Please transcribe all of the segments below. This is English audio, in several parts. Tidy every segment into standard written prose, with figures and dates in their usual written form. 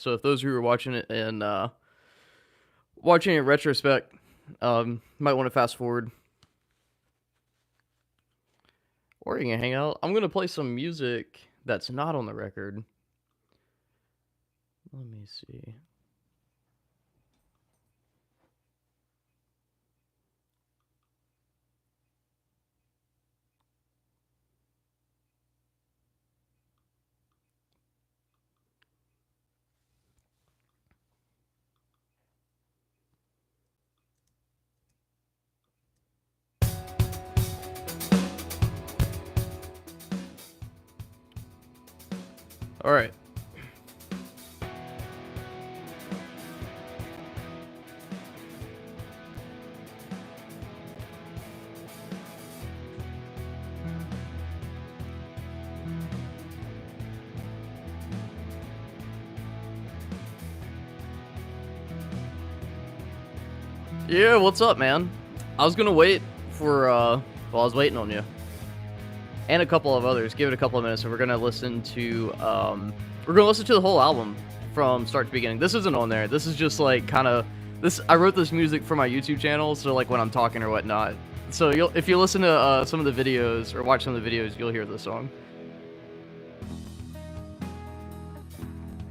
So if those who are watching it and watching it in retrospect, might want to fast forward. Or you can hang out. I'm going to play some music that's not on the record. Let me see. All right. Yeah, what's up, man? I was gonna wait for, well, I was waiting on you. And a couple of others. Give it a couple of minutes, and we're gonna listen to, the whole album from start to beginning. This isn't on there. This is just, like, kind of, I wrote this music for my YouTube channel, so, like, when I'm talking or whatnot. So, if you listen to, some of the videos, or watch some of the videos, you'll hear this song.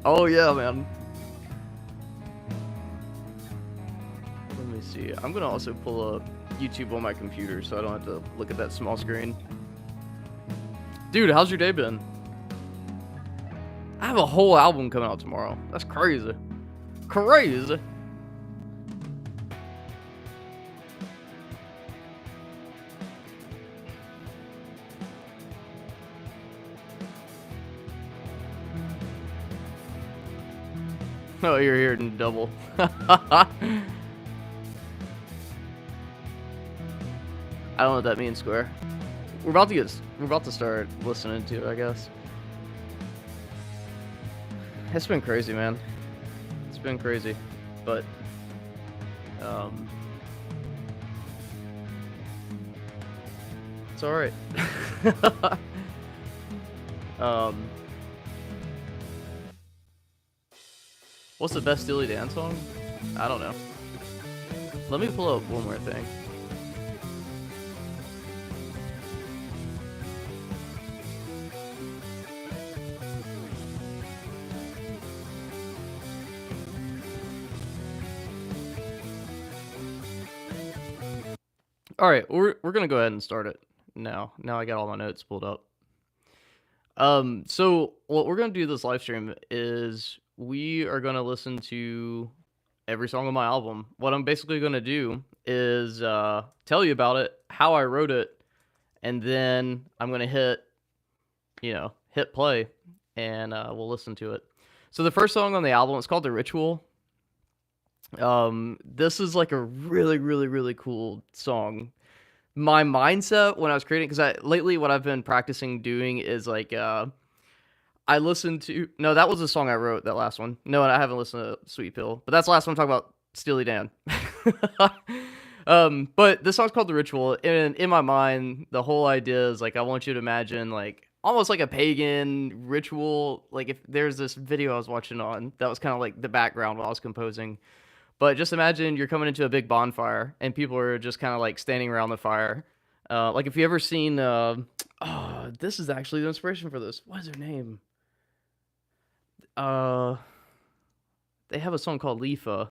Oh, yeah, man. Let me see. I'm gonna also pull up YouTube on my computer so I don't have to look at that small screen. Dude, how's your day been? I have a whole album coming out tomorrow. That's crazy. Crazy. Oh, you're here in double. I don't know what that means, Square. We're about to start listening to it, I guess. It's been crazy, man. It's been crazy, but it's all right. What's the best Steely Dan song? I don't know. Let me pull up one more thing. All right, we're gonna go ahead and start it now. Now I got all my notes pulled up. So what we're gonna do this live stream is we are gonna listen to every song on my album. What I'm basically gonna do is tell you about it, how I wrote it, and then I'm gonna hit play, and we'll listen to it. So the first song on the album is called "The Ritual." This is like a really, really, really cool song. My mindset when I was creating, because lately what I've been practicing doing is like, I listened to, no, that was the song I wrote, that last one. No, I haven't listened to Sweet Pill, but that's the last one I'm talking about, Steely Dan. But this song's called "The Ritual," and in my mind, the whole idea is like, I want you to imagine like, almost like a pagan ritual. Like if there's this video I was watching on, that was kind of like the background while I was composing. But just imagine you're coming into a big bonfire and people are just kind of like standing around the fire. Like if you ever seen, this is actually the inspiration for this. What is their name? They have a song called Lifa.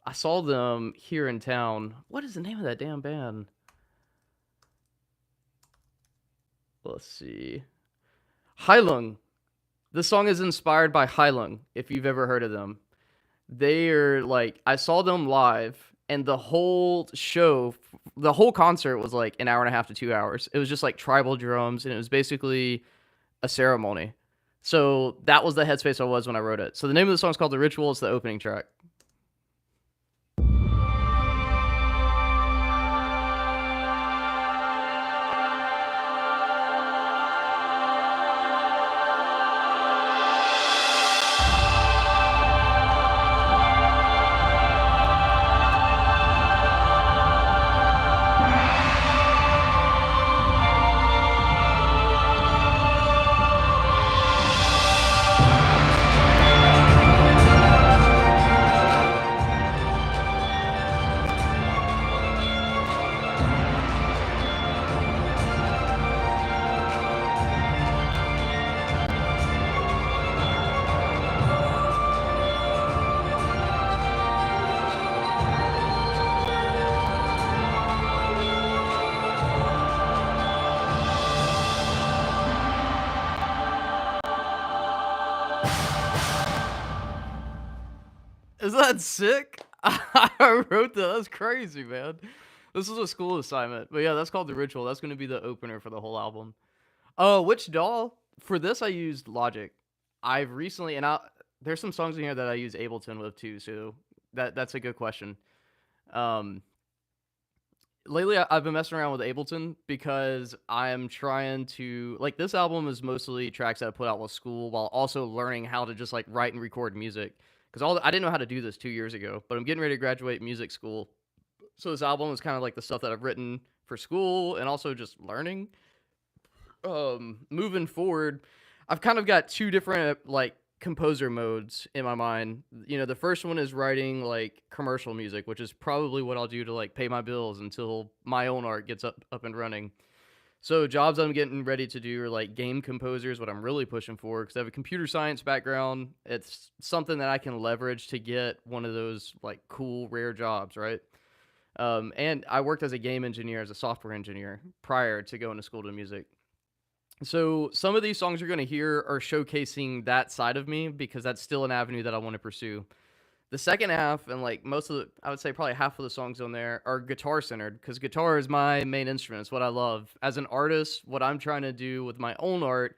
I saw them here in town. What is the name of that damn band? Let's see. Heilung. This song is inspired by Heilung, if you've ever heard of them. They are like, I saw them live, and the whole show, the whole concert was like an hour and a half to 2 hours. It was just like tribal drums, and it was basically a ceremony. So that was the headspace I was when I wrote it. So the name of the song is called "The Ritual." It's the opening track. Is that sick? I wrote that. That's crazy, man. This is a school assignment. But yeah, that's called The Ritual. That's going to be the opener for the whole album. Oh, which doll? For this, I used Logic. I've recently, and there's some songs in here that I use Ableton with too, so that's a good question. Um, lately I've been messing around with Ableton because I'm trying to like this album is mostly tracks that I put out with school while also learning how to just like write and record music because I didn't know how to do this 2 years ago, but I'm getting ready to graduate music school, so this album is kind of like the stuff that I've written for school and also just learning. Moving forward, I've kind of got two different like composer modes in my mind. You know, the first one is writing like commercial music, which is probably what I'll do to like pay my bills until my own art gets up and running. So jobs I'm getting ready to do are like game composers, what I'm really pushing for because I have a computer science background. It's something that I can leverage to get one of those like cool rare jobs, right? And I worked as a game engineer, as a software engineer prior to going to school to music. So some of these songs you're going to hear are showcasing that side of me because that's still an avenue that I want to pursue. The second half and like most of the, I would say probably half of the songs on there are guitar centered because guitar is my main instrument. It's what I love. As an artist, what I'm trying to do with my own art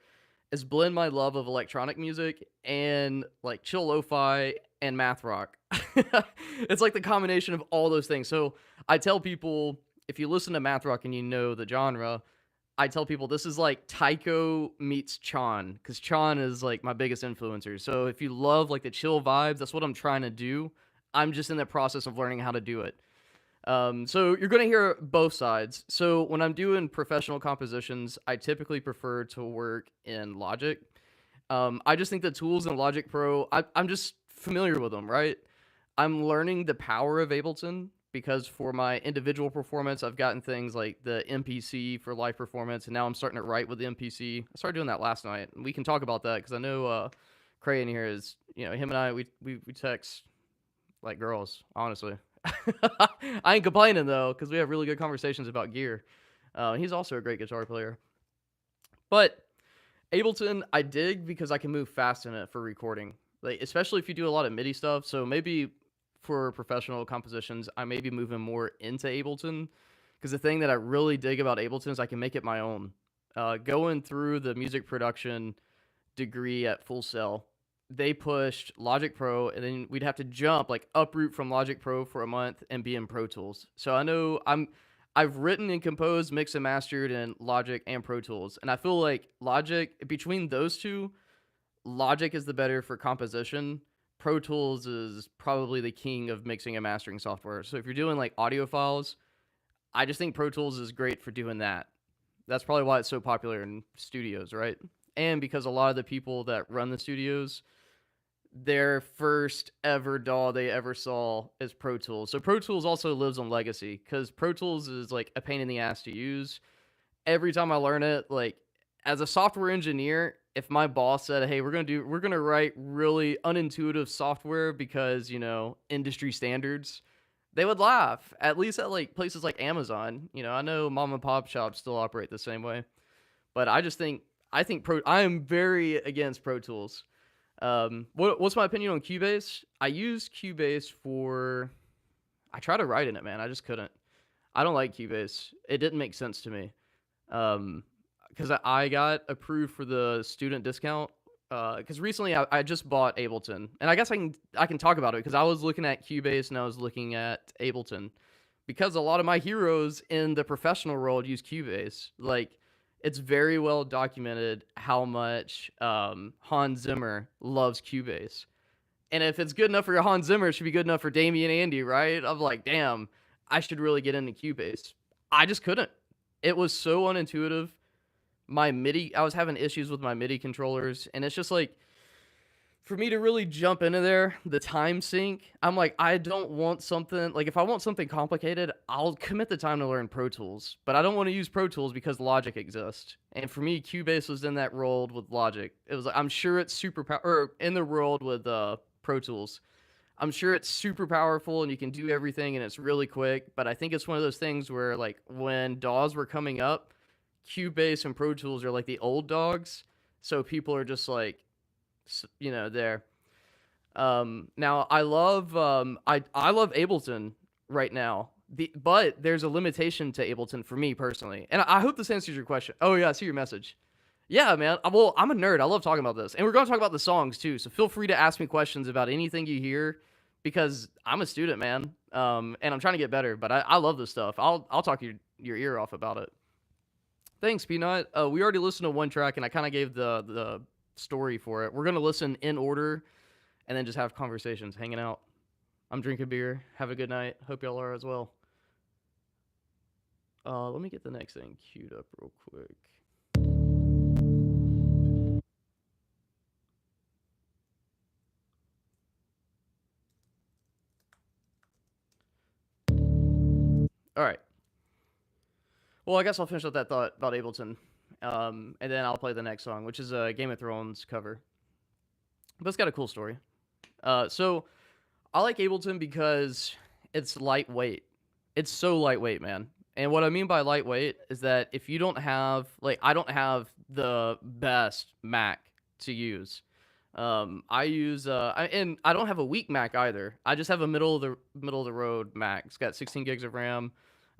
is blend my love of electronic music and like chill lo-fi and math rock. It's like the combination of all those things. So I tell people if you listen to math rock and you know the genre, I tell people this is like Taiko meets Chan because Chan is like my biggest influencer. So if you love like the chill vibes, that's what I'm trying to do. I'm just in the process of learning how to do it. So you're going to hear both sides. So when I'm doing professional compositions, I typically prefer to work in Logic. I just think the tools in Logic Pro, I'm just familiar with them, right? I'm learning the power of Ableton because for my individual performance, I've gotten things like the MPC for live performance, and now I'm starting to write with the MPC. I started doing that last night, and we can talk about that because I know Cray in here is, you know, him and I, we text like girls, honestly. I ain't complaining though because we have really good conversations about gear. He's also a great guitar player, but Ableton I dig because I can move fast in it for recording, like especially if you do a lot of MIDI stuff. So maybe for professional compositions, I may be moving more into Ableton because the thing that I really dig about Ableton is I can make it my own. Going through the music production degree at Full Sail, they pushed Logic Pro, and then we'd have to jump like uproot from Logic Pro for a month and be in Pro Tools. So I know I've written and composed, mixed and mastered in Logic and Pro Tools, and I feel like Logic between those two, Logic is the better for composition. Pro Tools is probably the king of mixing and mastering software. So if you're doing like audio files, I just think Pro Tools is great for doing that. That's probably why it's so popular in studios, right? And because a lot of the people that run the studios, their first ever DAW they ever saw is Pro Tools. So Pro Tools also lives on legacy because Pro Tools is like a pain in the ass to use. Every time I learn it, like as a software engineer, if my boss said, "Hey, we're gonna write really unintuitive software because you know industry standards," they would laugh. At least at like places like Amazon. You know, I know mom and pop shops still operate the same way, but I think I am very against Pro Tools. What's my opinion on Cubase? I use Cubase for. I try to write in it, man. I just couldn't. I don't like Cubase. It didn't make sense to me. Um, because I got approved for the student discount. Because recently I just bought Ableton, and I guess I can talk about it because I was looking at Cubase and I was looking at Ableton, because a lot of my heroes in the professional world use Cubase. Like it's very well documented how much Hans Zimmer loves Cubase. And if it's good enough for Hans Zimmer, it should be good enough for Damien and Andy, right? I'm like, damn, I should really get into Cubase. I just couldn't. It was so unintuitive. My MIDI, I was having issues with my MIDI controllers, and it's just like, for me to really jump into there, the time sync, I'm like, I don't want something, like if I want something complicated, I'll commit the time to learn Pro Tools, but I don't want to use Pro Tools because Logic exists. And for me, Cubase was in that world with Logic. It was like, I'm sure it's super or in the world with Pro Tools. I'm sure it's super powerful and you can do everything and it's really quick, but I think it's one of those things where like when DAWs were coming up, Cubase and Pro Tools are like the old dogs, so people are just like, you know, there. Now I love Ableton right now. But there's a limitation to Ableton for me personally, and I hope this answers your question. Oh yeah, I see your message. Yeah, man. Well, I'm a nerd. I love talking about this, and we're gonna talk about the songs too. So feel free to ask me questions about anything you hear, because I'm a student, man. And I'm trying to get better. But I love this stuff. I'll talk your ear off about it. Thanks, Peanut. We already listened to one track, and I kind of gave the story for it. We're gonna listen in order, and then just have conversations, hanging out. I'm drinking beer. Have a good night. Hope y'all are as well. Let me get the next thing queued up real quick. All right. Well, I guess I'll finish up that thought about Ableton, and then I'll play the next song, which is a Game of Thrones cover. But it's got a cool story. So I like Ableton because it's lightweight. It's so lightweight, man. And what I mean by lightweight is that if you don't have, like, I don't have the best Mac to use. I use, and I don't have a weak Mac either. I just have a middle of the road Mac. It's got 16 gigs of RAM,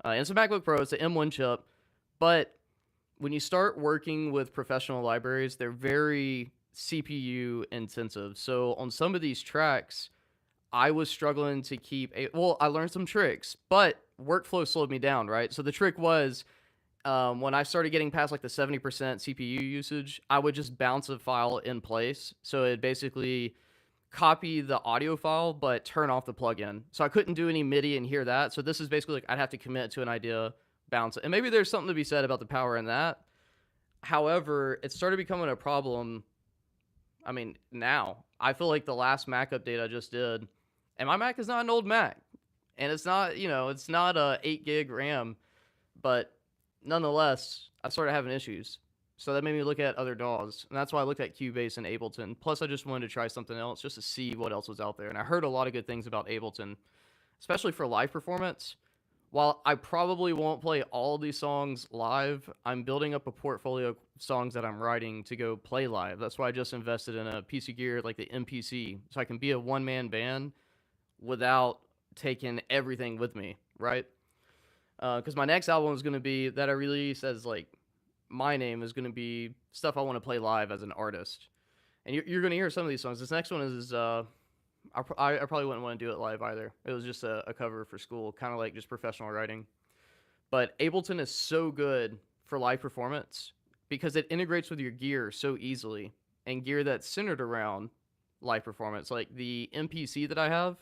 and it's a MacBook Pro. It's an M1 chip, but when you start working with professional libraries, they're very CPU intensive. So on some of these tracks, I was struggling to keep well, I learned some tricks, but workflow slowed me down, right? So the trick was, when I started getting past like the 70% CPU usage, I would just bounce a file in place. So it basically copy the audio file, but turn off the plugin. So I couldn't do any MIDI and hear that. So this is basically like I'd have to commit to an idea, bounce it. And maybe there's something to be said about the power in that. However, it started becoming a problem. I mean, now I feel like the last Mac update I just did, and my Mac is not an old Mac, and it's not, it's not a 8 gig RAM, but nonetheless, I started having issues. So that made me look at other DAWs, and that's why I looked at Cubase and Ableton. Plus, I just wanted to try something else just to see what else was out there. And I heard a lot of good things about Ableton, especially for live performance. While I probably won't play all of these songs live, I'm building up a portfolio of songs that I'm writing to go play live. That's why I just invested in a piece of gear like the MPC, so I can be a one-man band without taking everything with me, right? Because my next album is going to be, that I release as like my name, is going to be stuff I want to play live as an artist. And you're going to hear some of these songs. This next one is I probably wouldn't want to do it live either. It was just a cover for school, kind of like just professional writing. But Ableton is so good for live performance because it integrates with your gear so easily, and gear that's centered around live performance. Like the MPC that I have,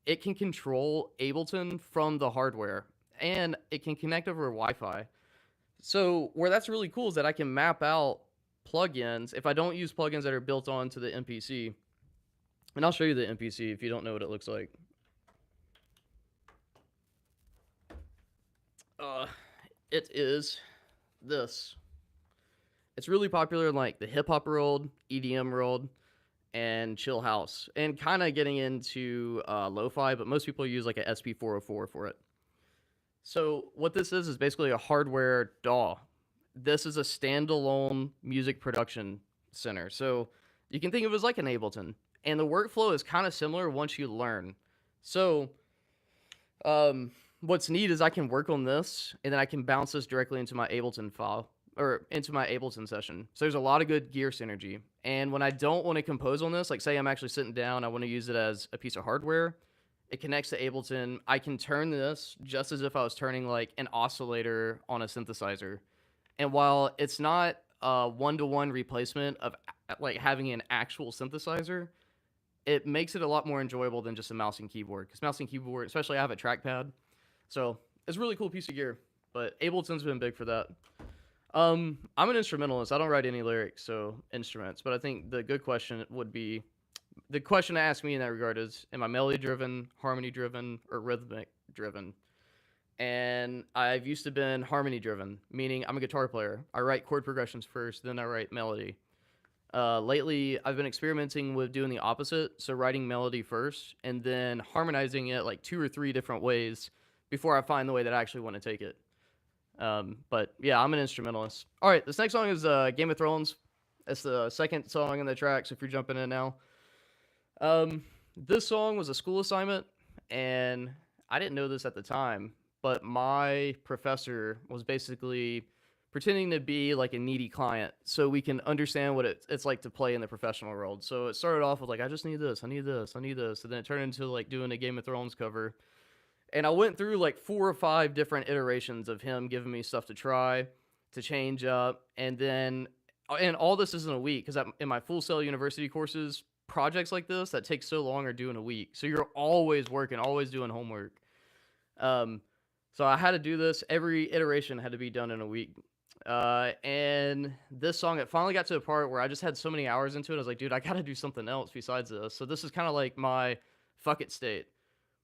it can control Ableton from the hardware, and it can connect over Wi-Fi. So where that's really cool is that I can map out plugins if I don't use plugins that are built onto the MPC. And I'll show you the MPC if you don't know what it looks like. It is this. It's really popular in like the hip hop world, EDM world, and chill house, and kind of getting into lo-fi, but most people use like a SP404 for it. So what this is basically a hardware DAW. This is a standalone music production center. So you can think of it as like an Ableton. And the workflow is kind of similar once you learn. So what's neat is I can work on this, and then I can bounce this directly into my Ableton file, or into my Ableton session. So there's a lot of good gear synergy. And when I don't want to compose on this, like say I'm actually sitting down, I want to use it as a piece of hardware, it connects to Ableton. I can turn this just as if I was turning like an oscillator on a synthesizer. And while it's not a one-to-one replacement of like having an actual synthesizer, it makes it a lot more enjoyable than just a mouse and keyboard. Because mouse and keyboard, especially I have a trackpad, so it's a really cool piece of gear. But Ableton's been big for that. I'm an instrumentalist. I don't write any lyrics, so instruments. But I think the good question would be, the question to ask me in that regard is, am I melody driven, harmony driven, or rhythmic driven? And I've used to been harmony driven, meaning I'm a guitar player. I write chord progressions first, then I write melody. Lately, I've been experimenting with doing the opposite, so writing melody first, and then harmonizing it like 2 or 3 different ways before I find the way that I actually want to take it. But yeah, I'm an instrumentalist. All right, this next song is Game of Thrones. It's the second song in the track, so if you're jumping in now. Um, this song was a school assignment, and I didn't know this at the time, but my professor was basically pretending to be like a needy client so we can understand what it's like to play in the professional world. So it started off with like, I just need this, I need this, I need this. And then it turned into like doing a Game of Thrones cover. And I went through like 4 or 5 different iterations of him giving me stuff to try, to change up. And all this is in a week because in my Full Sail University courses, projects like this that take so long are due in a week. So you're always working, always doing homework. Um, so I had to do this. Every iteration had to be done in a week. And this song, it finally got to a part where I just had so many hours into it. I was like, dude, I got to do something else besides this. So this is kind of like my fuck it state.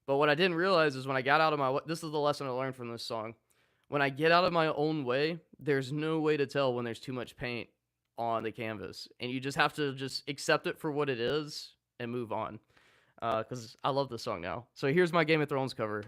But what I didn't realize is when I got out of my, this is the lesson I learned from this song. When I get out of my own way, there's no way to tell when there's too much paint on the canvas, and you just have to just accept it for what it is and move on. Because I love this song now. So here's my Game of Thrones cover.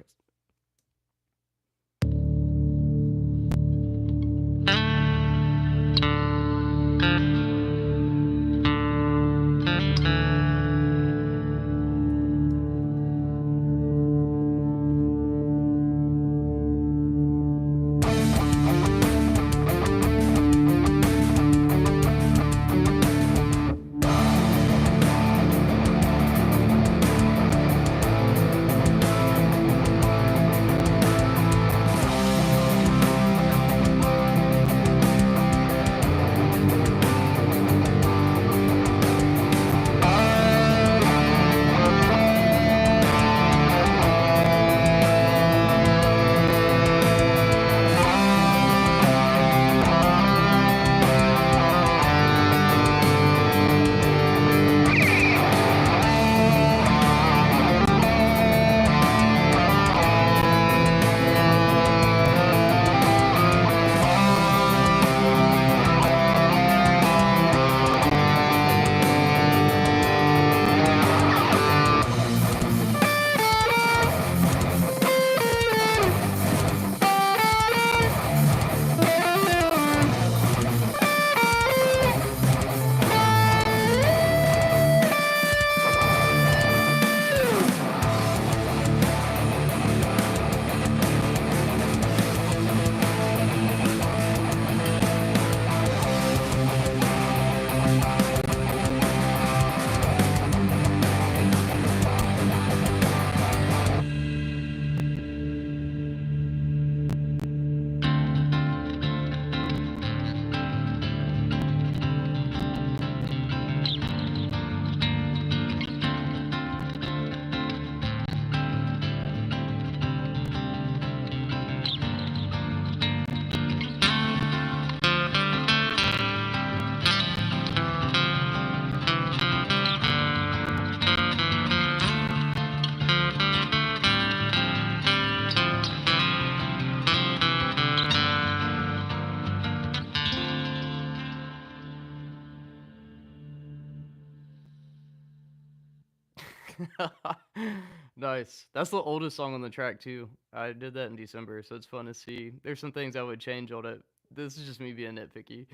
Nice. That's the oldest song on the track too. I did that in December, so it's fun to see. There's some things I would change on it. This is just me being nitpicky.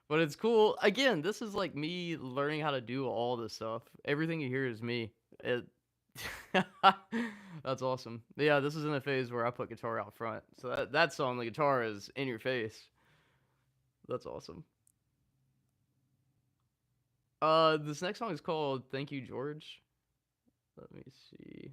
But it's cool. Again, this is like me learning how to do all this stuff. Everything you hear is me. It That's awesome. Yeah, this is in a phase where I put guitar out front. So that song, the guitar is in your face. That's awesome. This next song is called Thank You, George. Let me see.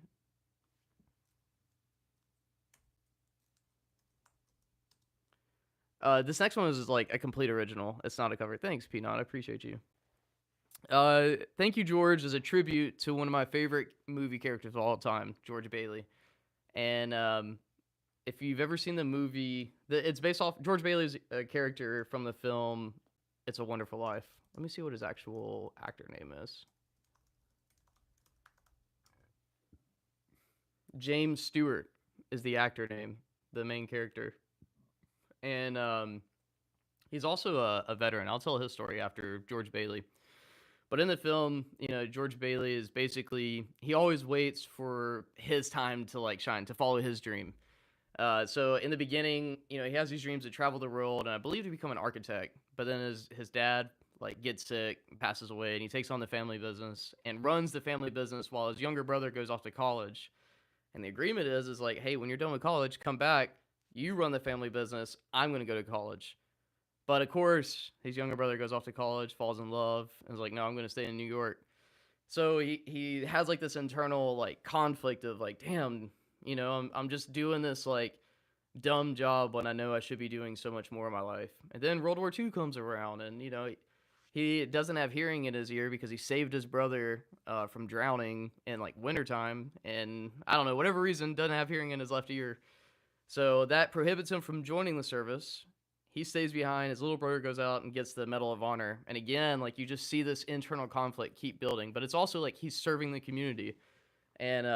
This next one is like a complete original. It's not a cover. Thanks, Peanut. I appreciate you. Thank You, George is a tribute to one of my favorite movie characters of all time, George Bailey. And if you've ever seen the movie, it's based off George Bailey's character from the film It's a Wonderful Life. Let me see what his actual actor name is. James Stewart is the actor name, the main character. And he's also a veteran. I'll tell his story after George Bailey. But in the film, George Bailey is basically he always waits for his time to like shine, to follow his dream. So in the beginning, he has these dreams to travel the world and I believe to become an architect. But then his dad like gets sick, passes away, and he takes on the family business and runs the family business while his younger brother goes off to college. And the agreement is like, hey, when you're done with college, come back. You run the family business. I'm going to go to college. But of course, his younger brother goes off to college, falls in love, and is like, no, I'm going to stay in New York. So he has like this internal like conflict of like, damn, I'm just doing this like dumb job when I know I should be doing so much more in my life. And then World War II comes around, and he doesn't have hearing in his ear because he saved his brother from drowning in like wintertime, and I don't know, whatever reason, doesn't have hearing in his left ear. So that prohibits him from joining the service. He stays behind. His little brother goes out and gets the Medal of Honor. And again, like you just see this internal conflict keep building, but it's also like he's serving the community. And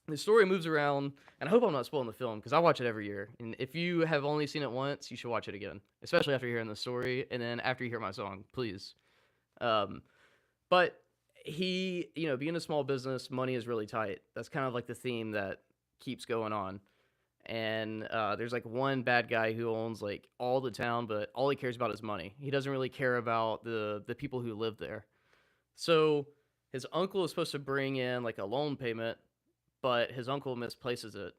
the story moves around, and I hope I'm not spoiling the film because I watch it every year. And if you have only seen it once, you should watch it again, especially after hearing the story and then after you hear my song, please. But he, being a small business, money is really tight. That's kind of like the theme that keeps going on. And there's like one bad guy who owns like all the town, but all he cares about is money. He doesn't really care about the people who live there. So his uncle is supposed to bring in like a loan payment, but his uncle misplaces it.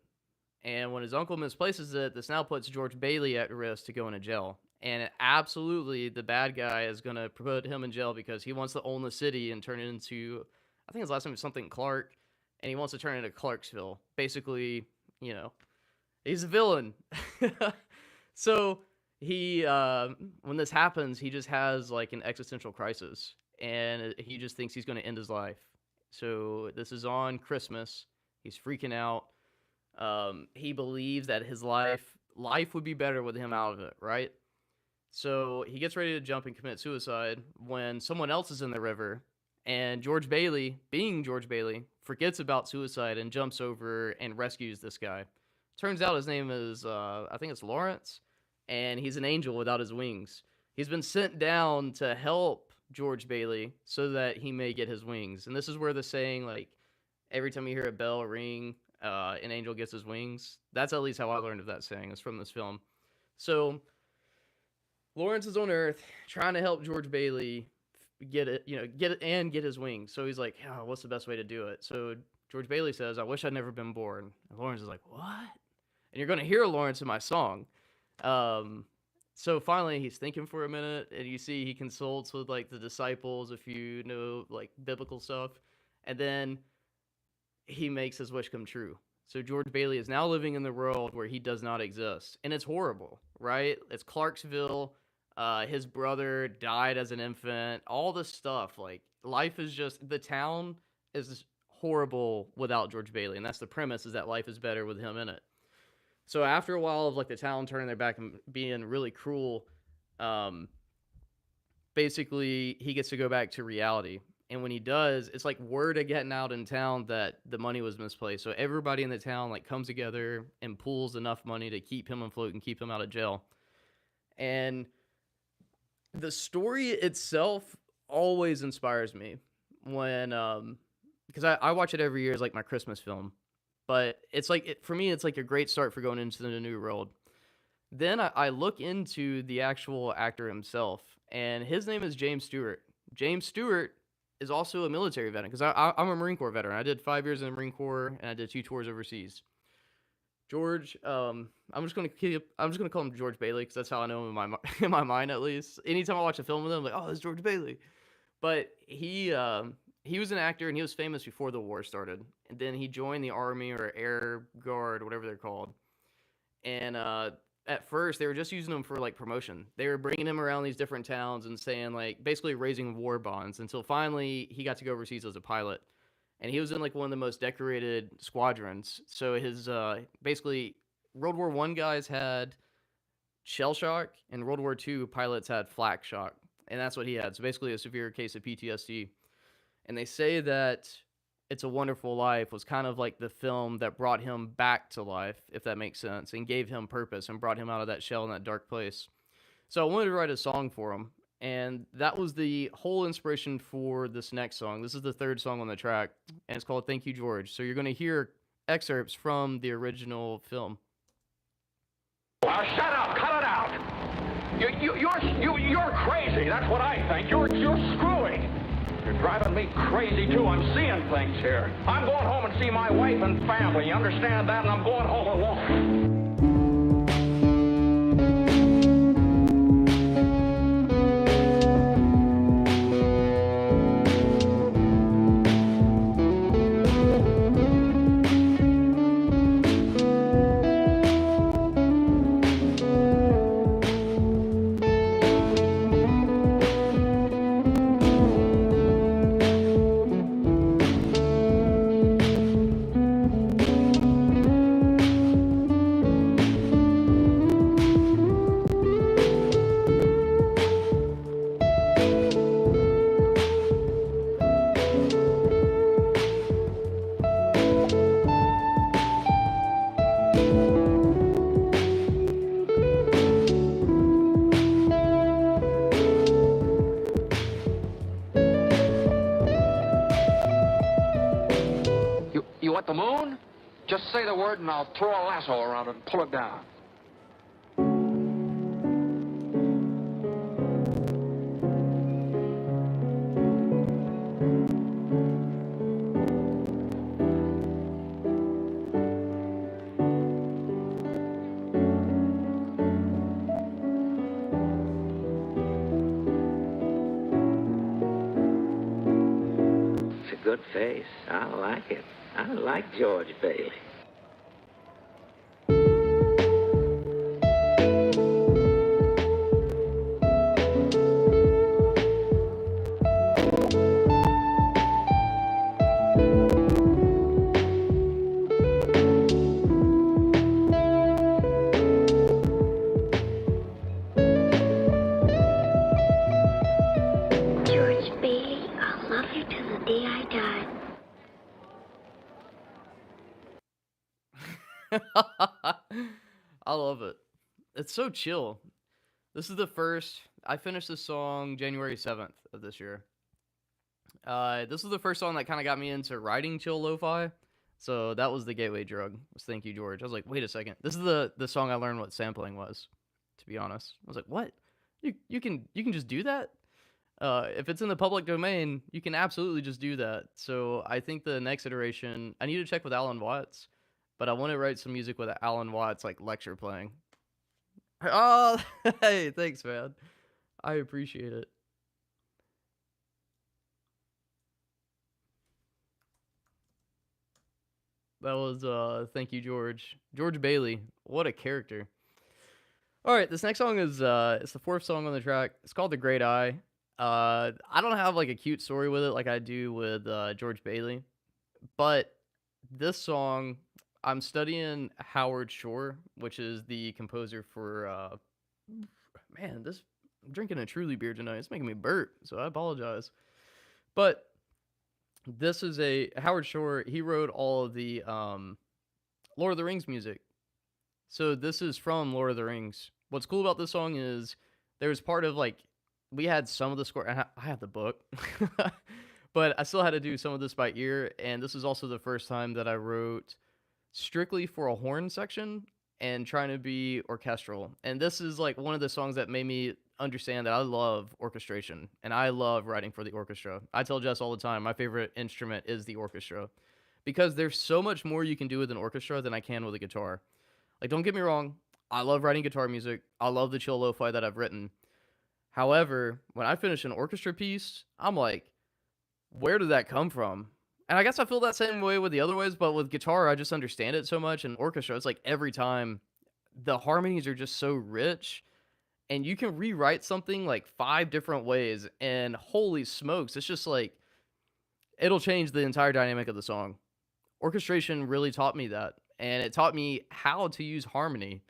And when his uncle misplaces it, this now puts George Bailey at risk to go into jail. And absolutely, the bad guy is going to put him in jail because he wants to own the city and turn it into, I think his last name was something Clark, and he wants to turn it into Clarksville. Basically, he's a villain. So he, when this happens, he just has like an existential crisis, and he just thinks he's going to end his life. So this is on Christmas. He's freaking out. He believes that his life would be better with him out of it, right? So he gets ready to jump and commit suicide when someone else is in the river, and George Bailey, being George Bailey, forgets about suicide and jumps over and rescues this guy. Turns out his name is, I think it's Lawrence, and he's an angel without his wings. He's been sent down to help George Bailey so that he may get his wings. And this is where the saying, like, every time you hear a bell ring, an angel gets his wings. That's at least how I learned of that saying, is from this film. So Lawrence is on Earth trying to help George Bailey get his wings. So he's like, oh, what's the best way to do it? So George Bailey says, I wish I'd never been born. And Lawrence is like, what? And you're going to hear Lawrence in my song. So finally he's thinking for a minute, and you see he consults with like the disciples, if you know like biblical stuff. And then he makes his wish come true. So George Bailey is now living in the world where he does not exist. And it's horrible, right? It's Clarksville. His brother died as an infant. All this stuff. Like, life is just, the town is horrible without George Bailey. And that's the premise, is that life is better with him in it. So after a while of like the town turning their back and being really cruel, basically he gets to go back to reality. And when he does, it's like word of getting out in town that the money was misplaced. So everybody in the town like comes together and pools enough money to keep him afloat and keep him out of jail. And the story itself always inspires me when, because I watch it every year as like my Christmas film. But it's like, for me, it's like a great start for going into the new world. Then I look into the actual actor himself, and his name is James Stewart. James Stewart is also a military veteran, because I'm a Marine Corps veteran. I did 5 years in the Marine Corps, and I did 2 tours overseas. George, I'm just gonna call him George Bailey, because that's how I know him in my mind, at least. Anytime I watch a film with him, I'm like, oh, it's George Bailey. But he was an actor, and he was famous before the war started. And then he joined the Army or Air Guard, whatever they're called. And at first, they were just using him for like promotion. They were bringing him around these different towns and saying like, basically raising war bonds, until finally he got to go overseas as a pilot. And he was in like one of the most decorated squadrons. So his basically World War I guys had shell shock, and World War II pilots had flak shock. And that's what he had. So basically a severe case of PTSD. And they say that It's a Wonderful Life was kind of like the film that brought him back to life, if that makes sense, and gave him purpose and brought him out of that shell in that dark place. So I wanted to write a song for him, and that was the whole inspiration for this next song. This is the 3rd song on the track, and it's called Thank You, George. So you're going to hear excerpts from the original film. Shut up! Cut it out! You're crazy. That's what I think. You're screwy. You're driving me crazy, too. I'm seeing things here. I'm going home and see my wife and family. You understand that? And I'm going home alone. You want the moon? Just say the word and I'll throw a lasso around it and pull it down. It's a good face. I like it. I like George Bailey. George Bailey, I'll love you till the day I die. I love it. It's so chill. This is the first. I finished this song January 7th of this year. This was the first song that kind of got me into writing chill lo-fi. So that was the gateway drug. Was Thank You, George. I was like, wait a second. This is the song I learned what sampling was. To be honest, I was like, what? You can just do that? If it's in the public domain, you can absolutely just do that. So I think the next iteration, I need to check with Alan Watts, but I want to write some music with Alan Watts, like lecture playing. Oh, hey, thanks, man. I appreciate it. That was Thank You, George. George Bailey. What a character. All right, this next song is it's the fourth song on the track. It's called The Great Eye. I don't have like a cute story with it like I do with George Bailey, but this song, I'm studying Howard Shore, which is the composer for man, I'm drinking a Truly beer tonight. It's making me burp, so I apologize. But this is a Howard Shore. He wrote all of the Lord of the Rings music. So this is from Lord of the Rings. What's cool about this song is there's part of like we had some of the score. I have the book, but I still had to do some of this by ear. And this is also the first time that I wrote strictly for a horn section and trying to be orchestral. And this is like one of the songs that made me understand that I love orchestration and I love writing for the orchestra. I tell Jess all the time my favorite instrument is the orchestra because there's so much more you can do with an orchestra than I can with a guitar. Like, don't get me wrong, I love writing guitar music. I love the chill lo-fi that I've written. However, when I finish an orchestra piece, I'm like, where did that come from? And I guess I feel that same way with the other ways, but with guitar, I just understand it so much. And orchestra, it's like every time the harmonies are just so rich, and you can rewrite something like 5 different ways, and holy smokes, it's just like it'll change the entire dynamic of the song. Orchestration really taught me that, and it taught me how to use harmony.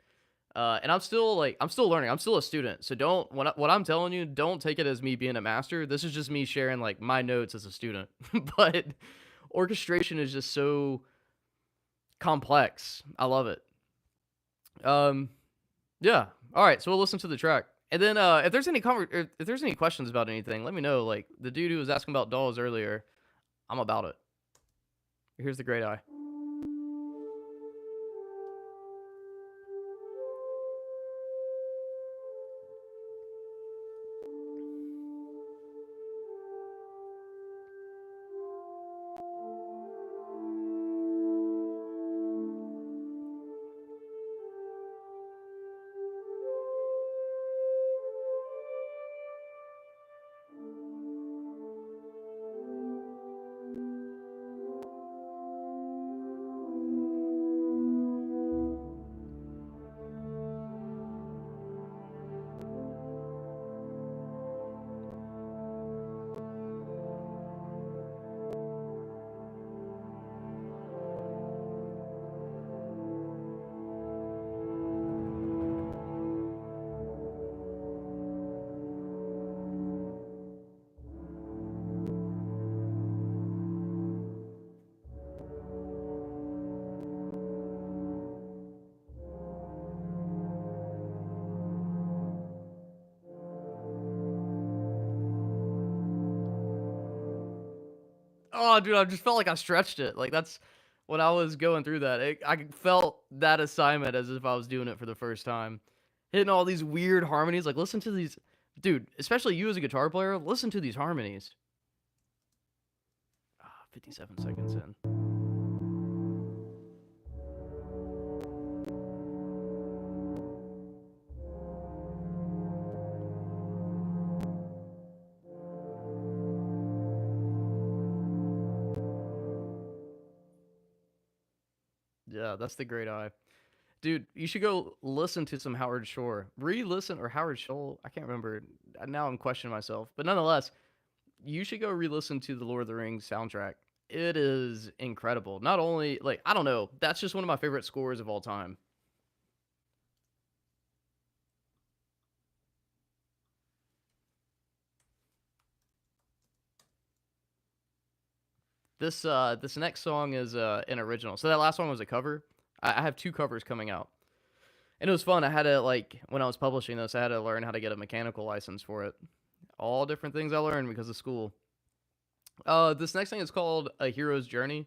And I'm still learning. I'm still a student. So what I'm telling you, don't take it as me being a master. This is just me sharing like my notes as a student. But orchestration is just so complex. I love it. Yeah. All right. So we'll listen to the track. And then if there's any questions about anything, let me know. Like the dude who was asking about dolls earlier, I'm about it. Here's The Great Eye. Oh, dude, I just felt like I stretched it. Like that's when I was going through that. I felt that assignment as if I was doing it for the first time, hitting all these weird harmonies. Like listen to these, dude. Especially you as a guitar player, listen to these harmonies. 57 seconds in. Yeah, that's the great eye. Dude, you should go listen to some Howard Shore. Re-listen or Howard Shore. I can't remember. Now I'm questioning myself. But nonetheless, you should go re-listen to the Lord of the Rings soundtrack. It is incredible. Not only like I don't know, that's just one of my favorite scores of all time. This next song is an original. So that last one was a cover. I have two covers coming out. And it was fun. I had to like when I was publishing this, I had to learn how to get a mechanical license for it. All different things I learned because of school. This next thing is called A Hero's Journey.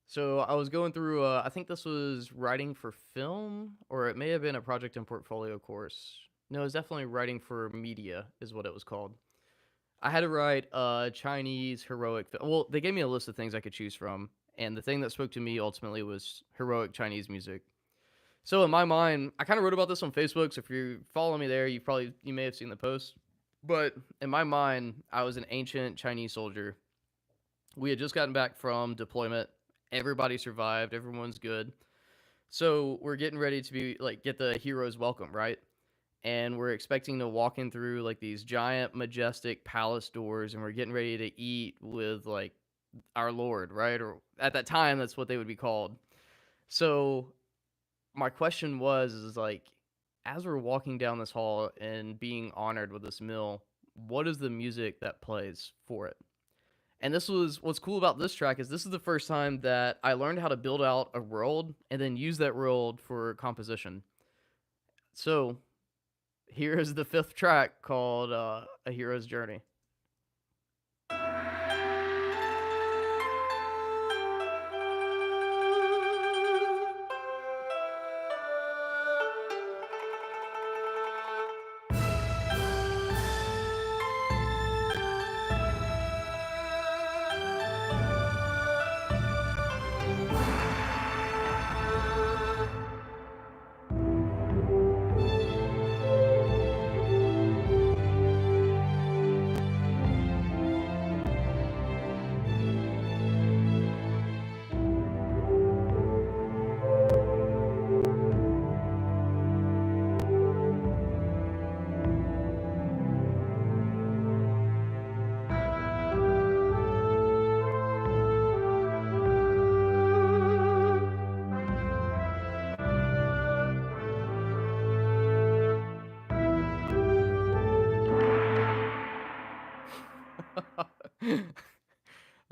So I was going through. I think this was writing for film, or it may have been a project and portfolio course. No, it was definitely writing for media, is what it was called. I had to write Chinese heroic. Well, they gave me a list of things I could choose from, and the thing that spoke to me ultimately was heroic Chinese music. So in my mind, I kind of wrote about this on Facebook. So if you follow me there, you may have seen the post. But in my mind, I was an ancient Chinese soldier. We had just gotten back from deployment. Everybody survived. Everyone's good. So we're getting ready to be like get the hero's welcome, right? And we're expecting to walk in through like these giant, majestic palace doors, and we're getting ready to eat with like our Lord, right? Or at that time, that's what they would be called. So my question is like, as we're walking down this hall and being honored with this meal, what is the music that plays for it? And this was what's cool about this track is this is the first time that I learned how to build out a world and then use that world for composition. So here is the fifth track called A Hero's Journey.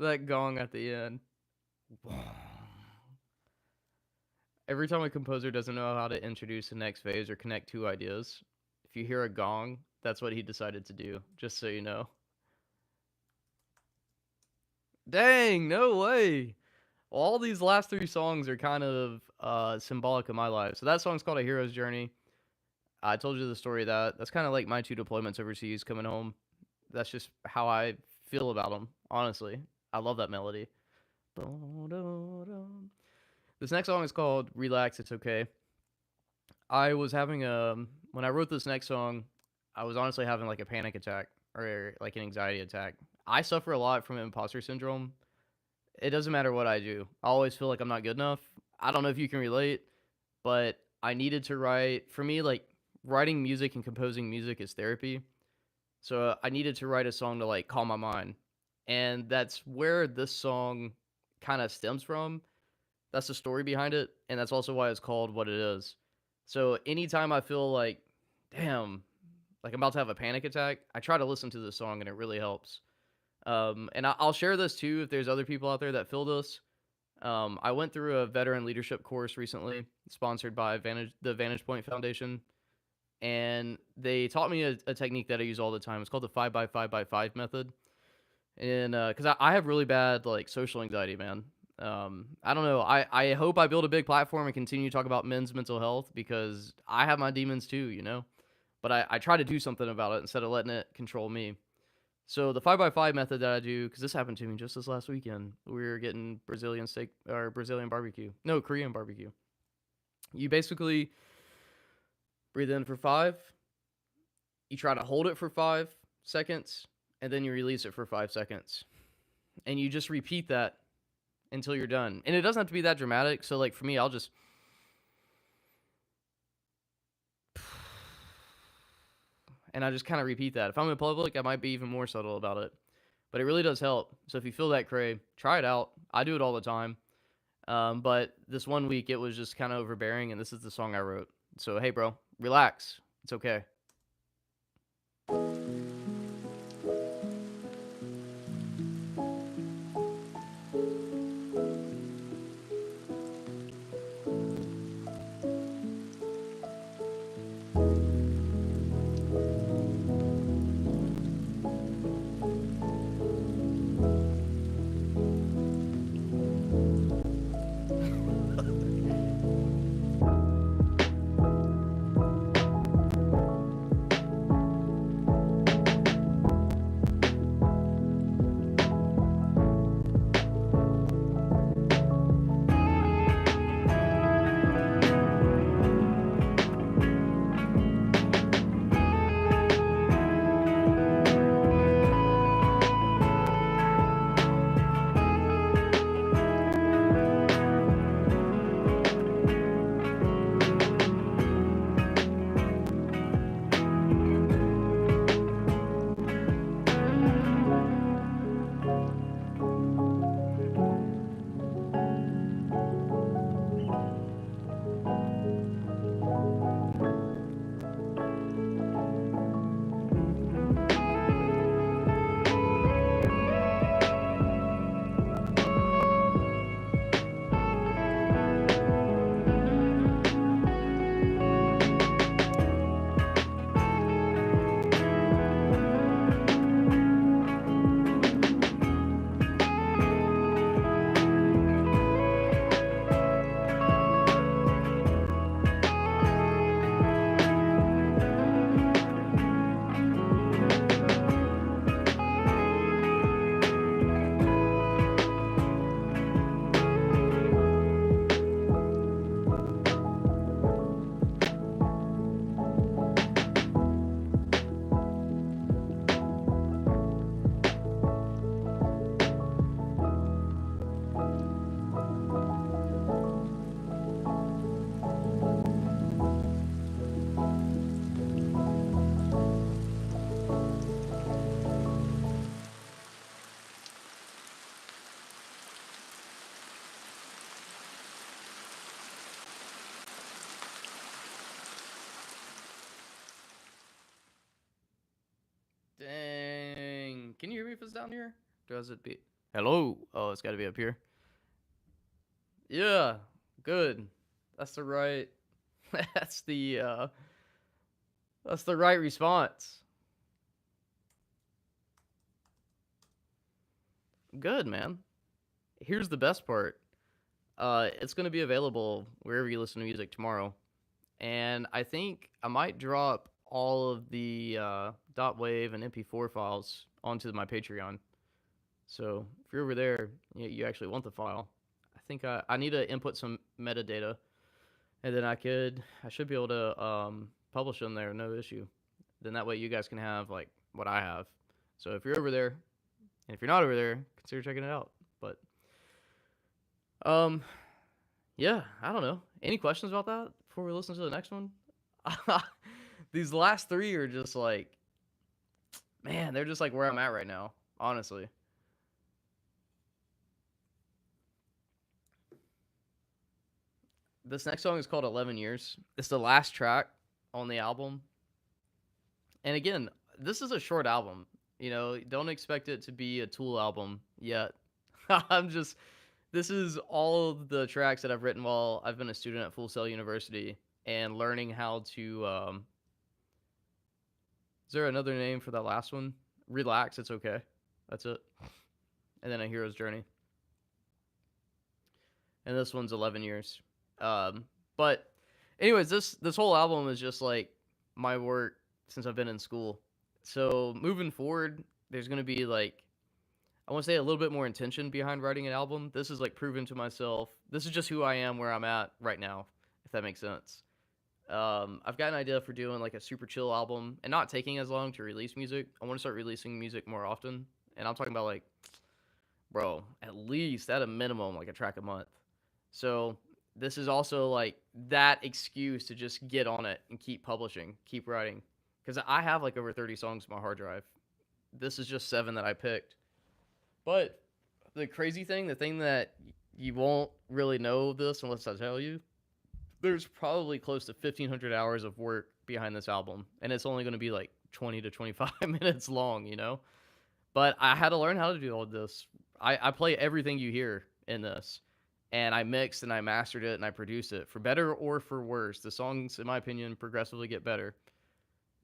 That gong at the end. Every time a composer doesn't know how to introduce the next phase or connect two ideas, if you hear a gong, that's what he decided to do, just so you know. Dang, no way. Well, all these last three songs are kind of symbolic of my life. So that song's called A Hero's Journey. I told you the story of that. That's kind of like my two deployments overseas coming home. That's just how I feel about them, honestly. I love that melody. This next song is called Relax, It's Okay. I was having when I wrote this next song, I was honestly having like a panic attack or like an anxiety attack. I suffer a lot from imposter syndrome. It doesn't matter what I do. I always feel like I'm not good enough. I don't know if you can relate, but I needed to write, for me, like writing music and composing music is therapy. So I needed to write a song to like calm my mind. And that's where this song kind of stems from. That's the story behind it, and that's also why it's called what it is. So anytime I feel like, damn, like I'm about to have a panic attack, I try to listen to this song, and it really helps. And I'll share this too if there's other people out there that feel this. I went through a veteran leadership course recently, sponsored by the Vantage Point Foundation, and they taught me a technique that I use all the time. It's called the 5 by 5 by 5 method. And because I have really bad like social anxiety, man. I don't know. I hope I build a big platform and continue to talk about men's mental health because I have my demons too, you know. But I try to do something about it instead of letting it control me. So the 5x5 method that I do, because this happened to me just this last weekend, we were getting Brazilian steak or Brazilian barbecue, no, Korean barbecue. You basically breathe in for 5, you try to hold it for 5 seconds, and then you release it for 5 seconds, and you just repeat that until you're done. And it doesn't have to be that dramatic. So like for me, I'll just and I just kind of repeat that. If I'm in public, I might be even more subtle about it. But it really does help. So if you feel that cray, try it out. I do it all the time. But this one week, it was just kind of overbearing, and this is the song I wrote. So, hey, bro, relax. It's okay. Dang. Can you hear me if it's down here? Does it be? Hello? Oh, it's got to be up here. Yeah. Good. That's the right. That's the uh that's the right response. Good, man. Here's the best part. It's going to be available wherever you listen to music tomorrow. And I think I might drop all of the .wave and MP4 files onto my Patreon. So if you're over there, you actually want the file. I think I need to input some metadata, and then I should be able to publish them there, no issue. Then that way you guys can have like what I have. So if you're over there, and if you're not over there, consider checking it out. But yeah, I don't know. Any questions about that before we listen to the next one? These last 3 are just like, man, they're just like where I'm at right now, honestly. This next song is called 11 Years. It's the last track on the album. And again, this is a short album. You know, don't expect it to be a Tool album yet. This is all of the tracks that I've written while I've been a student at Full Sail University and learning how to, is there another name for that last one? Relax, it's okay. That's it. and then A Hero's Journey. And this one's 11 years. But anyways, this whole album is just like my work since I've been in school. So moving forward, there's gonna be like, I want to say, a little bit more intention behind writing an album. This is like proven to myself. This is just who I am, where I'm at right now, if that makes sense. I've got an idea for doing like a super chill album and not taking as long to release music. I want to start releasing music more often, and I'm talking about like, bro, at least at a minimum like a track a month. So this is also like that excuse to just get on it and keep publishing, keep writing, because I have like over 30 songs on my hard drive. This is just 7 that I picked. But the crazy thing, the thing that you won't really know this unless I tell you, there's probably close to 1,500 hours of work behind this album, and it's only going to be like 20 to 25 minutes long, you know? But I had to learn how to do all of this. I play everything you hear in this, and I mixed and I mastered it and I produced it for better or for worse. The songs, in my opinion, progressively get better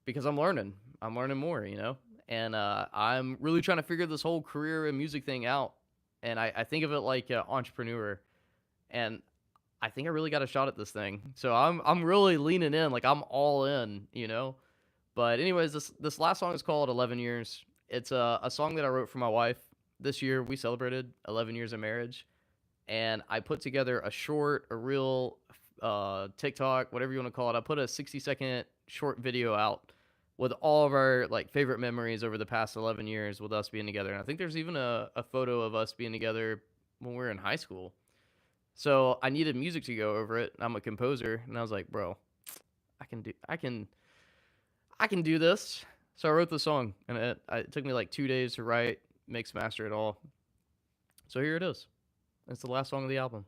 because I'm learning. I'm learning more, you know? And I'm really trying to figure this whole career and music thing out. And I think of it like an entrepreneur. And I think I really got a shot at this thing. So I'm really leaning in, like I'm all in, you know? But anyways, this last song is called 11 Years. It's a song that I wrote for my wife. This year we celebrated 11 years of marriage. And I put together a short, a real TikTok, whatever you want to call it. I put a 60-second short video out with all of our like favorite memories over the past 11 years with us being together. And I think there's even a photo of us being together when we were in high school. So I needed music to go over it. I'm a composer, and I was like, bro, I can do this. So I wrote the song, and it took me like 2 days to write, mix, master it all. So here it is. It's the last song of the album.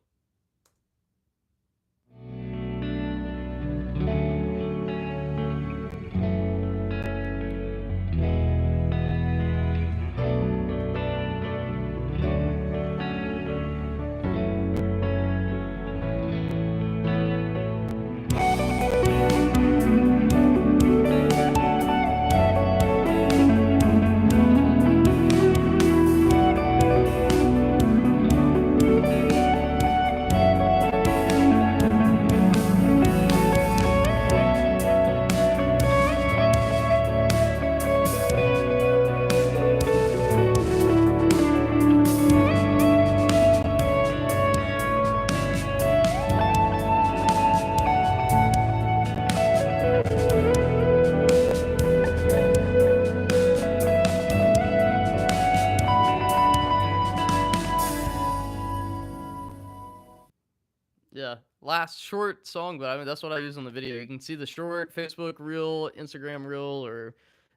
Yeah, last short song, but I mean that's what I use on the video. You can see the short Facebook reel, Instagram reel, or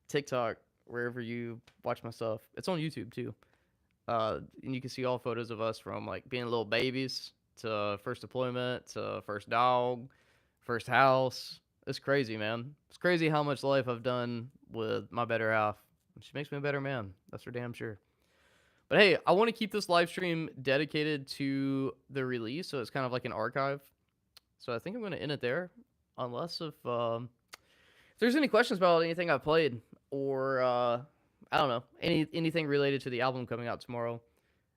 TikTok, wherever you watch my stuff. It's on YouTube too. And you can see all photos of us from like being little babies to first deployment to first dog, first house. It's crazy, man. It's crazy how much life I've done with my better half. She makes me a better man. That's for damn sure. But hey, I want to keep this live stream dedicated to the release, so it's kind of like an archive. So I think I'm going to end it there, unless if there's any questions about anything I played, or I don't know, anything related to the album coming out tomorrow.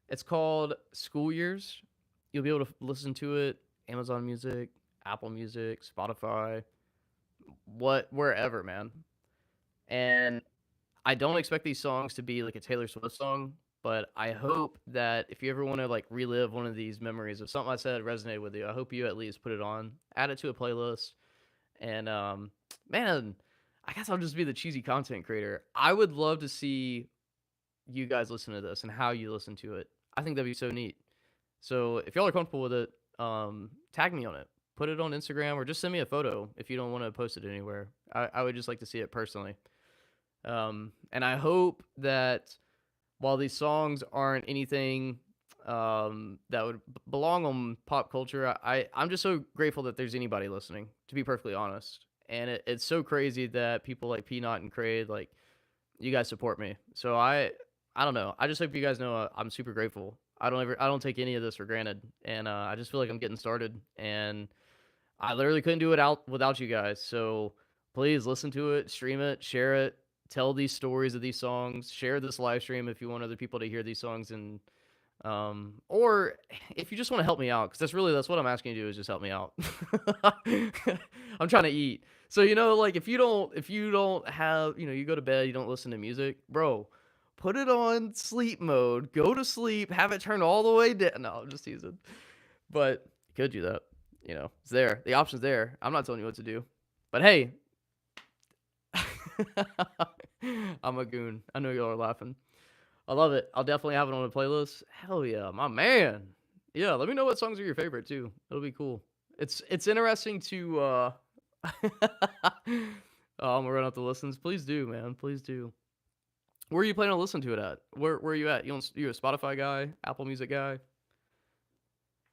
It's called School Years. You'll be able to listen to it Amazon Music, Apple Music, Spotify, wherever, man. And I don't expect these songs to be like a Taylor Swift song, but I hope that if you ever want to like relive one of these memories of something I said resonated with you, I hope you at least put it on, add it to a playlist. And man, I guess I'll just be the cheesy content creator. I would love to see you guys listen to this and how you listen to it. I think that'd be so neat. So if y'all are comfortable with it, tag me on it. Put it on Instagram or just send me a photo if you don't want to post it anywhere. I would just like to see it personally. And I hope that while these songs aren't anything that would belong on pop culture, I'm just so grateful that there's anybody listening, to be perfectly honest. And it's so crazy that people like Peanut and Crade, like, you guys support me. So I don't know. I just hope you guys know I'm super grateful. I don't take any of this for granted. And I just feel like I'm getting started. And I literally couldn't do it without you guys. So please listen to it, stream it, share it, tell these stories of these songs, share this live stream if you want other people to hear these songs, and or if you just want to help me out, because that's what I'm asking you to do, is just help me out. I'm trying to eat. So, like, if you don't have, you go to bed, you don't listen to music, bro, put it on sleep mode, go to sleep, have it turned all the way down. No, I'm just teasing. But you could do that. It's there. The option's there. I'm not telling you what to do. But hey, I'm a goon. I know y'all are laughing. I love it. I'll definitely have it on the playlist. Hell yeah, my man. Yeah, let me know what songs are your favorite too. It'll be cool. It's interesting to I'm gonna run up the listens. Please do, man. Please do. Where are you planning to listen to it at? Where are you at? You a Spotify guy? Apple Music guy?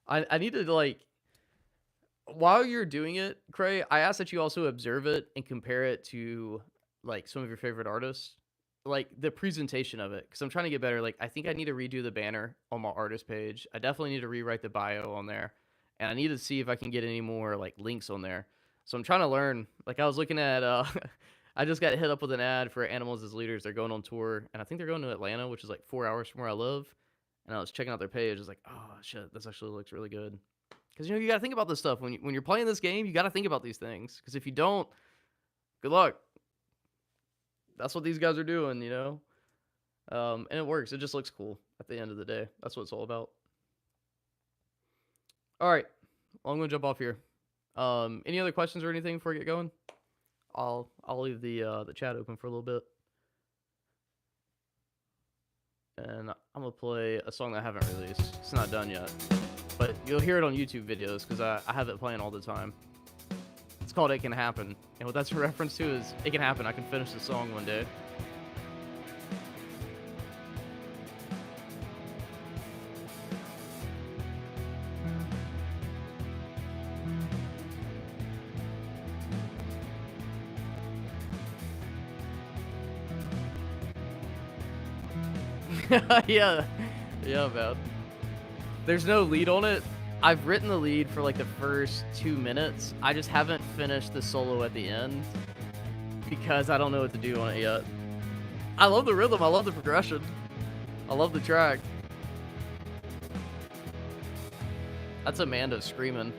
I need to, like, while you're doing it, Cray, I ask that you also observe it and compare it to, like, some of your favorite artists, like the presentation of it, because I'm trying to get better. Like, I think I need to redo the banner on my artist page. I definitely need to rewrite the bio on there, and I need to see if I can get any more, like, links on there. So I'm trying to learn. Like, I was looking at I just got hit up with an ad for Animals as Leaders. They're going on tour, and I think they're going to Atlanta, which is like 4 hours from where I live. And I was checking out their page. I was like, oh shit, this actually looks really good. Because you got to think about this stuff when you're playing this game. You got to think about these things. Because if you don't, good luck. That's what these guys are doing, and it works. It just looks cool at the end of the day. That's what it's all about. All right, well, I'm gonna jump off here. Any other questions or anything before I get going? I'll leave the chat open for a little bit, and I'm gonna play a song that I haven't released. It's not done yet, but you'll hear it on YouTube videos because I have it playing all the time. It's called "It Can Happen," and what that's a reference to is it can happen. I can finish the song one day. yeah, man. There's no lead on it. I've written the lead for like the first 2 minutes. I just haven't finished the solo at the end because I don't know what to do on it yet. I love the rhythm. I love the progression. I love the track. That's Amanda screaming.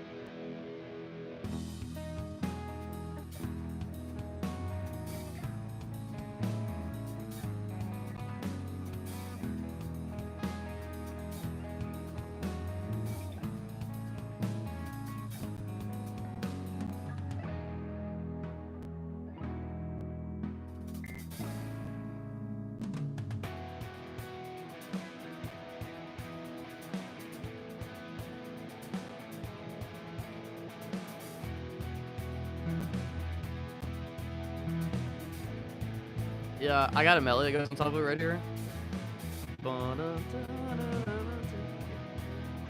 Yeah, I got a melody that goes on top of it right here.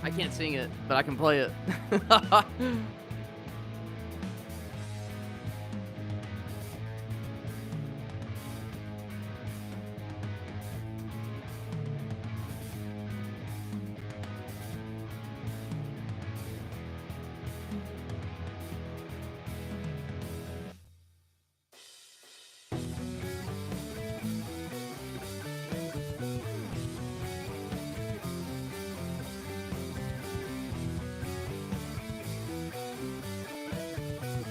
I can't sing it, but I can play it.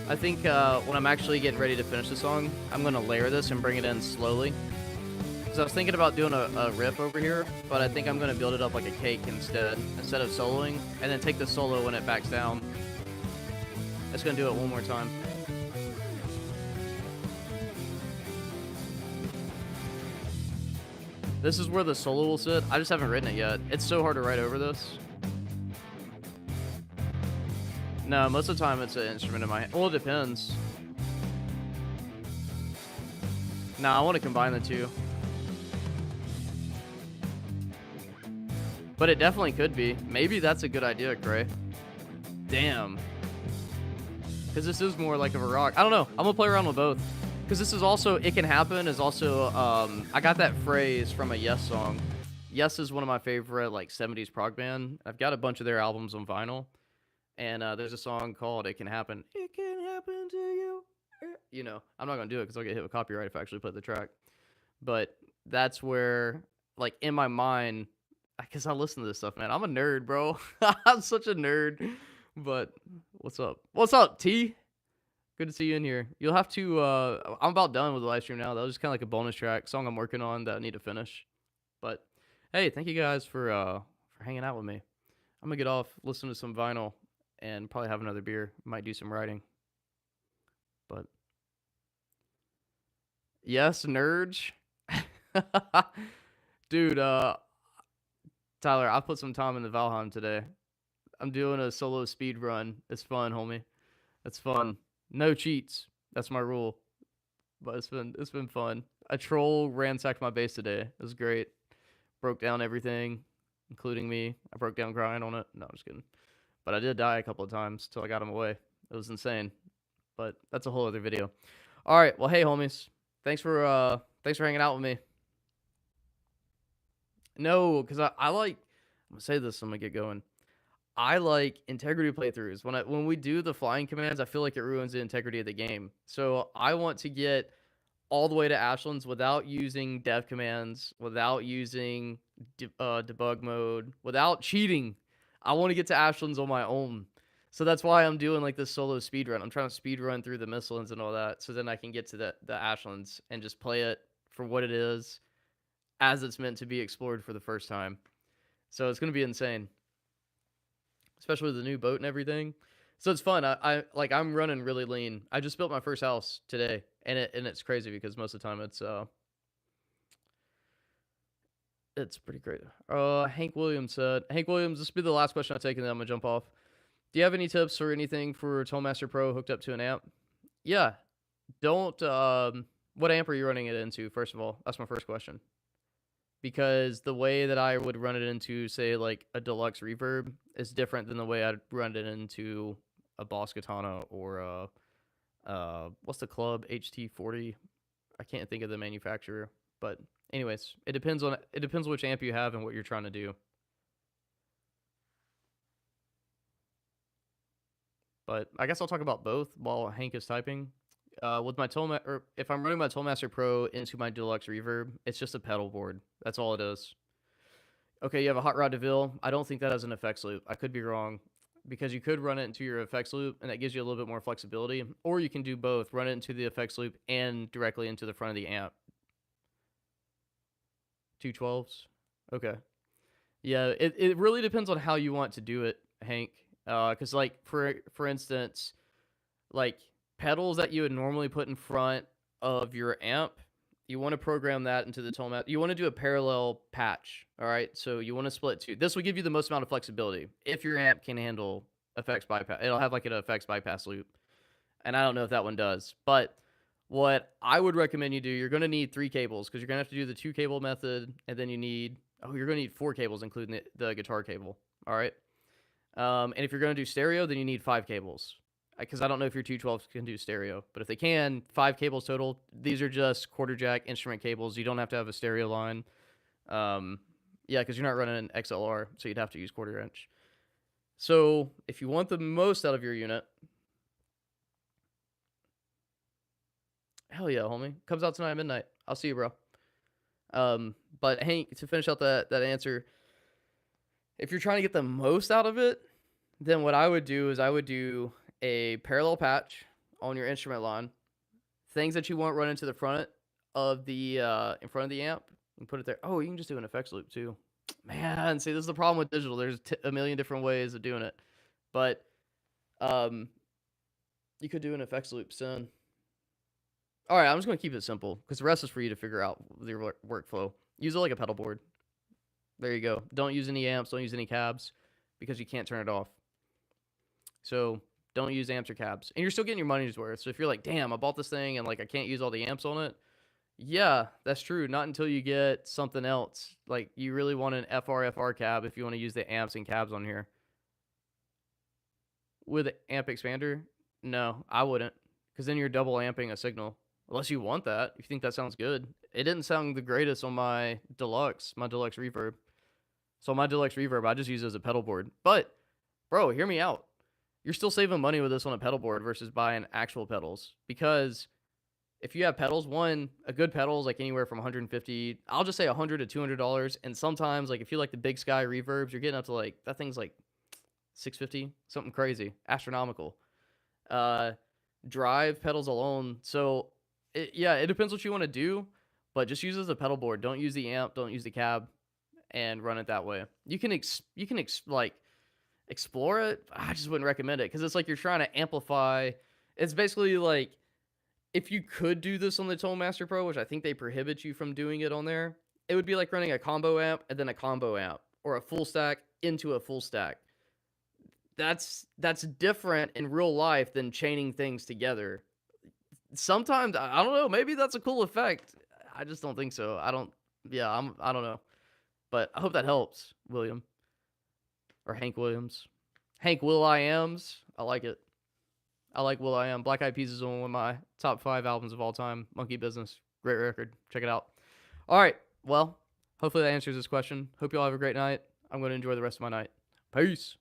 I think when I'm actually getting ready to finish the song, I'm going to layer this and bring it in slowly. Because I was thinking about doing a riff over here, but I think I'm going to build it up like a cake instead of soloing, and then take the solo when it backs down. It's going to do it one more time. This is where the solo will sit. I just haven't written it yet. It's so hard to write over this. No, most of the time it's an instrument in my hand. Well, it depends. Nah, I want to combine the two. But it definitely could be. Maybe that's a good idea, Cray. Damn. Because this is more like of a rock. I don't know. I'm going to play around with both. Because this is also, It Can Happen is also, I got that phrase from a Yes song. Yes is one of my favorite, like, 70s prog band. I've got a bunch of their albums on vinyl. And there's a song called It Can Happen. It can happen to you. You know, I'm not gonna do it because I'll get hit with copyright if I actually play the track. But that's where, like, in my mind, because I listen to this stuff, man. I'm a nerd, bro. I'm such a nerd. But what's up? What's up, T? Good to see you in here. You'll have to. I'm about done with the live stream now. That was just kind of like a bonus track song I'm working on that I need to finish. But hey, thank you guys for hanging out with me. I'm gonna get off, listen to some vinyl, and probably have another beer. Might do some writing. But yes, nerds. Dude, Tyler, I put some time in the Valheim today. I'm doing a solo speed run. It's fun, homie. It's fun. No cheats. That's my rule. But it's been fun. A troll ransacked my base today. It was great. Broke down everything, including me. I broke down crying on it. No, I'm just kidding. But I did die a couple of times till I got him away. It was insane. But that's a whole other video. All right. Well, hey, homies. Thanks for hanging out with me. No, because I like. I'm gonna say this. I'm gonna get going. I like integrity playthroughs. When we do the flying commands, I feel like it ruins the integrity of the game. So I want to get all the way to Ashlands without using dev commands, without using debug mode, without cheating. I want to get to Ashlands on my own. So that's why I'm doing like this solo speed run. I'm trying to speed run through the Mistlands and all that, so then I can get to the Ashlands and just play it for what it is, as it's meant to be explored for the first time. So it's gonna be insane, especially with the new boat and everything. So it's fun. I'm running really lean. I just built my first house today, and it's crazy because most of the time it's pretty great. Hank Williams said, Hank Williams, this will be the last question I take, and then I'm gonna jump off. Do you have any tips or anything for Tollmaster Pro hooked up to an amp? Yeah. Don't what amp are you running it into, first of all? That's my first question. Because the way that I would run it into, say, like a deluxe reverb is different than the way I'd run it into a Boss Katana or what's the club, HT40? I can't think of the manufacturer, but anyways, it depends which amp you have and what you're trying to do. But I guess I'll talk about both while Hank is typing. With my if I'm running my Tollmaster Pro into my deluxe reverb, it's just a pedal board. That's all it is. Okay, you have a Hot Rod DeVille. I don't think that has an effects loop. I could be wrong, because you could run it into your effects loop, and that gives you a little bit more flexibility. Or you can do both, run it into the effects loop and directly into the front of the amp. 212s? Okay. Yeah, it really depends on how you want to do it, Hank. Because, like, for instance, like, pedals that you would normally put in front of your amp, you want to program that into the Tollmaster. You want to do a parallel patch, all right? So you want to split two. This will give you the most amount of flexibility if your amp can handle effects bypass. It'll have like an effects bypass loop, and I don't know if that one does. But what I would recommend you do, you're going to need 3 cables, because you're going to have to do the 2 cable method, and then you're going to need 4 cables, including the guitar cable, all right? And if you're going to do stereo, then you need 5 cables. Because I don't know if your 212s can do stereo, but if they can, 5 cables total. These are just quarter jack instrument cables. You don't have to have a stereo line. Yeah, because you're not running an XLR, so you'd have to use quarter inch. So if you want the most out of your unit, hell yeah, homie. Comes out tonight at midnight. I'll see you, bro. But Hank, to finish out that answer, if you're trying to get the most out of it, then what I would do is I would do a parallel patch on your instrument line, things that you want run into the front of the in front of the amp, and put it there. Oh, you can just do an effects loop too. Man, see, this is the problem with digital. There's a million different ways of doing it, but you could do an effects loop soon. All right, I'm just gonna keep it simple because the rest is for you to figure out with your workflow. Use it like a pedal board. There you go. Don't use any amps. Don't use any cabs, because you can't turn it off. So don't use amps or cabs. And you're still getting your money's worth. So if you're like, damn, I bought this thing and like I can't use all the amps on it. Yeah, that's true. Not until you get something else. Like you really want an FR cab if you want to use the amps and cabs on here. With amp expander? No, I wouldn't. Because then you're double amping a signal. Unless you want that. If you think that sounds good. It didn't sound the greatest on my deluxe reverb. So my deluxe reverb, I just use it as a pedal board. But, bro, hear me out. you're still saving money with this on a pedal board versus buying actual pedals. Because if you have pedals, one, a good pedal is like anywhere from 150, I'll just say $100 to $200. And sometimes, like if you like the Big Sky reverbs, you're getting up to like, that thing's like 650, something crazy, astronomical. Drive pedals alone. So it depends what you want to do, but just use it as a pedal board. Don't use the amp, don't use the cab, and run it that way. You can like explore it. I just wouldn't recommend it because it's like you're trying to amplify. It's basically like if you could do this on the Tone Master Pro, which I think they prohibit you from doing it on there, it would be like running a combo amp and then a combo amp, or a full stack into a full stack. That's different in real life than chaining things together. Sometimes I don't know, maybe that's a cool effect. I just don't think so. I don't know. But I hope that helps, William. Or Hank Williams. Hank Will.I.Ams. I like it. I like Will.I.Am. Black Eyed Peas is one of my top 5 albums of all time. Monkey Business. Great record. Check it out. All right. Well, hopefully that answers this question. Hope you all have a great night. I'm going to enjoy the rest of my night. Peace.